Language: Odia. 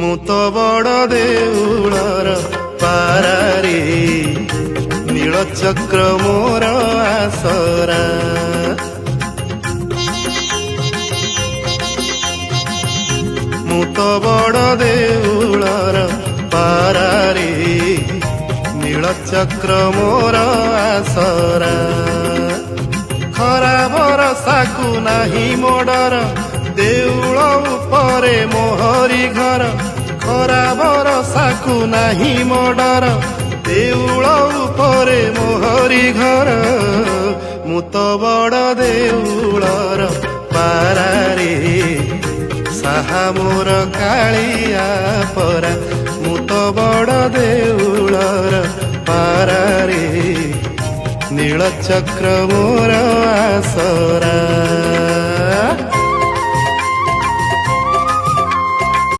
ମୁଁ ତ ବଡ଼ ଦେଉଳର ପାରାରେ ନୀଳଚକ୍ର ମୋର ଆସରା। ମୁଁ ତ ବଡ଼ ଦେଉଳର ପାରାରେ ନୀଳଚକ୍ର ମୋର ଆସରା। ଖରା ଭରସାକୁ ନାହିଁ ମୋଡର ଦେଉଳ ଉପରେ ମୋହରି ଘର। ଖରା ଭରସାକୁ ନାହିଁ ମୋଡର ଦେଉଳ ଉପରେ ମୋହରି ଘର। ମୁଁ ତ ବଡ଼ ଦେଉଳର ପାରାରେ ସାହା ମୋର କାଳିଆ ପରା। ମୁଁ ତ ବଡ଼ ଦେଉଳର ପାରାରେ ନୀଳଚକ୍ର ମୋର ଆସରା।